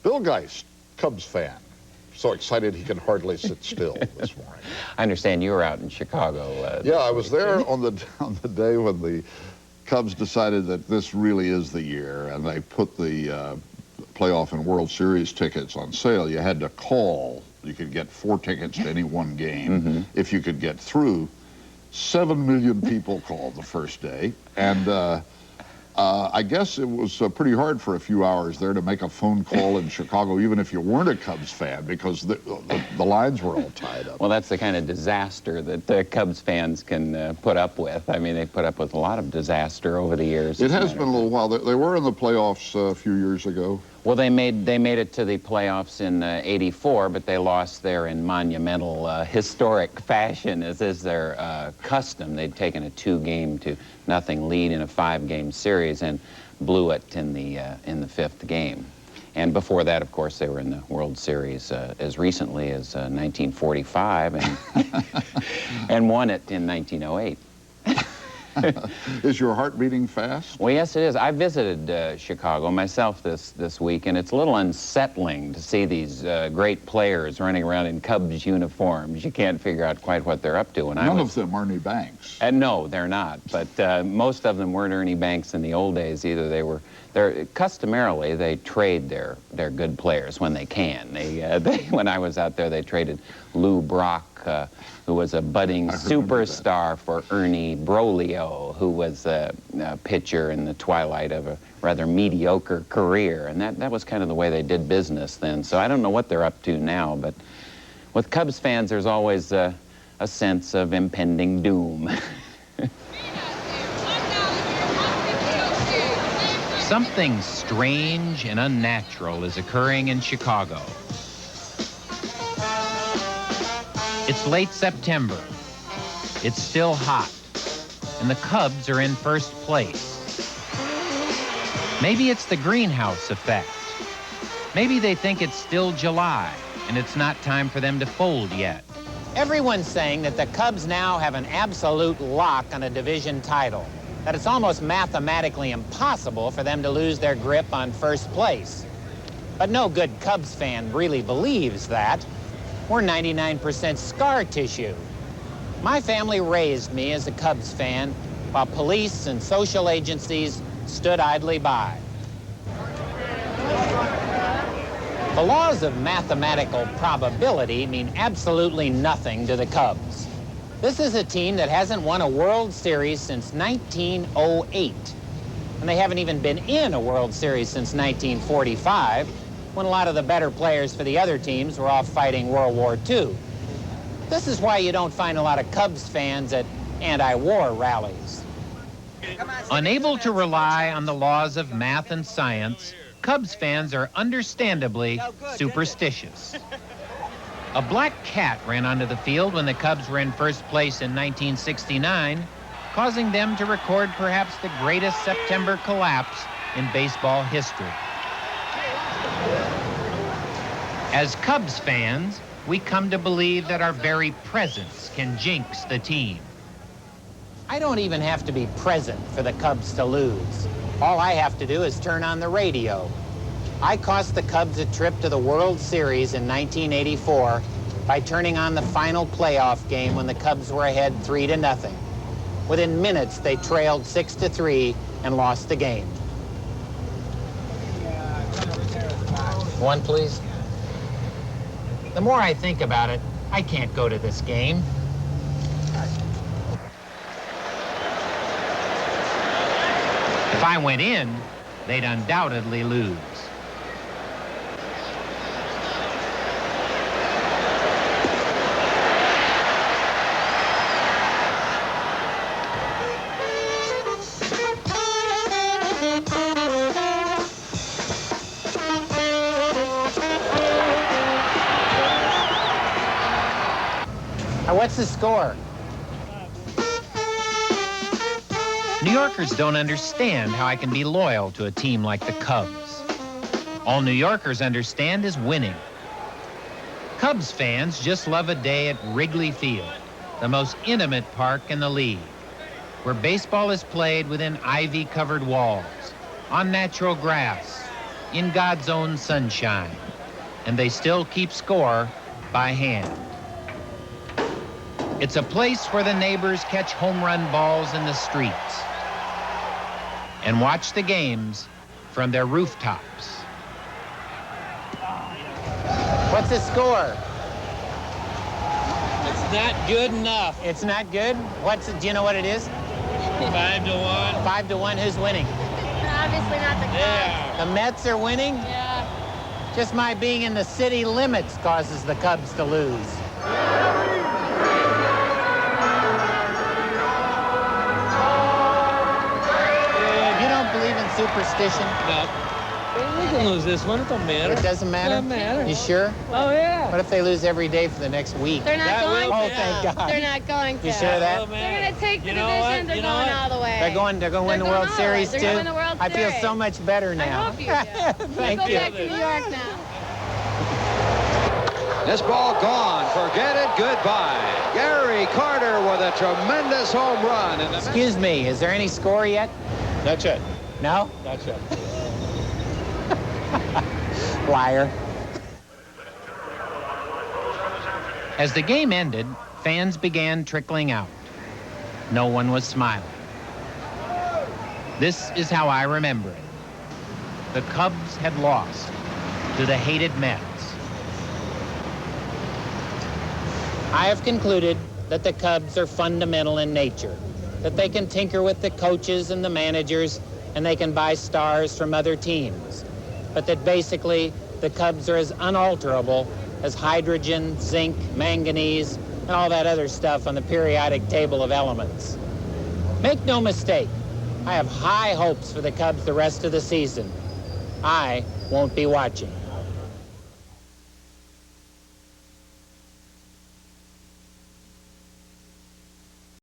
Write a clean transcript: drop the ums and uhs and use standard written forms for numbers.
Bill Geist, Cubs fan. So excited he can hardly sit still this morning. I understand you were out in Chicago. Yeah, I was there on the day when the Cubs decided that this really is the year, and they put the playoff and World Series tickets on sale. You had to call. You could get 4 tickets to any one game if you could get through. 7 million people called the first day, and I guess it was pretty hard for a few hours there to make a phone call in Chicago, even if you weren't a Cubs fan, because the lines were all tied up. Well, that's the kind of disaster that Cubs fans can put up with. I mean, they've put up with a lot of disaster over the years. It has been a little while. They were in the playoffs a few years ago. Well, they made it to the playoffs in '84, but they lost there in monumental, historic fashion, as is their custom. They'd taken a 2-0 lead in a 5-game series and blew it in the 5th game. And before that, of course, they were in the World Series as recently as 1945 and won it in 1908. Is your heart beating fast? Well, yes, it is. I visited Chicago myself this week, and it's a little unsettling to see these great players running around in Cubs uniforms. You can't figure out quite what they're up to. None of them are Ernie Banks. No, they're not. But most of them weren't Ernie Banks in the old days either. Customarily, they trade their good players when they can. When I was out there, they traded Lou Brock, who was a budding superstar, for Ernie Broglio, who was a pitcher in the twilight of a rather mediocre career. And that was kind of the way they did business then. So I don't know what they're up to now, but with Cubs fans, there's always a sense of impending doom. Something strange and unnatural is occurring in Chicago. It's late September. It's still hot, and the Cubs are in first place. Maybe it's the greenhouse effect. Maybe they think it's still July, and it's not time for them to fold yet. Everyone's saying that the Cubs now have an absolute lock on a division title, that it's almost mathematically impossible for them to lose their grip on first place. But no good Cubs fan really believes that. We're 99% scar tissue. My family raised me as a Cubs fan, while police and social agencies stood idly by. The laws of mathematical probability mean absolutely nothing to the Cubs. This is a team that hasn't won a World Series since 1908. And they haven't even been in a World Series since 1945, when a lot of the better players for the other teams were off fighting World War II. This is why you don't find a lot of Cubs fans at anti-war rallies. Unable to rely on the laws of math and science, Cubs fans are understandably superstitious. A black cat ran onto the field when the Cubs were in first place in 1969, causing them to record perhaps the greatest September collapse in baseball history. As Cubs fans, we come to believe that our very presence can jinx the team. I don't even have to be present for the Cubs to lose. All I have to do is turn on the radio. I cost the Cubs a trip to the World Series in 1984 by turning on the final playoff game when the Cubs were ahead 3-0. Within minutes, they trailed 6-3 and lost the game. One, please. The more I think about it, I can't go to this game. If I went in, they'd undoubtedly lose. What's the score? New Yorkers don't understand how I can be loyal to a team like the Cubs. All New Yorkers understand is winning. Cubs fans just love a day at Wrigley Field, the most intimate park in the league, where baseball is played within ivy-covered walls, on natural grass, in God's own sunshine, and they still keep score by hand. It's a place where the neighbors catch home run balls in the streets and watch the games from their rooftops. What's the score? It's not good enough. It's not good? Do you know what it is? 5-1. 5-1, who's winning? Obviously not the Cubs. Yeah. The Mets are winning? Yeah. Just my being in the city limits causes the Cubs to lose. You don't believe in superstition? No. We can lose this one. It don't matter. It doesn't matter? Doesn't matter. You sure? Oh, yeah. What if they lose every day for the next week? They're not That going will- to. Oh, thank God. They're not going to. You sure of that? Oh, man. They're going to take the You know what? division. They're You know going what? all the way. They're going to win They're the going World all Series, the way. too? They're going to win the World I feel Series. so much better now. I hope you do. Thank Go you. back to New York now. This ball gone. Forget it. Goodbye. Gary Carter with a tremendous home run. And Excuse me, is there any score yet? That's it. No? That's it. Liar. As the game ended, fans began trickling out. No one was smiling. This is how I remember it. The Cubs had lost to the hated Mets. I have concluded that the Cubs are fundamental in nature, that they can tinker with the coaches and the managers, and they can buy stars from other teams, but that basically the Cubs are as unalterable as hydrogen, zinc, manganese, and all that other stuff on the periodic table of elements. Make no mistake, I have high hopes for the Cubs the rest of the season. I won't be watching.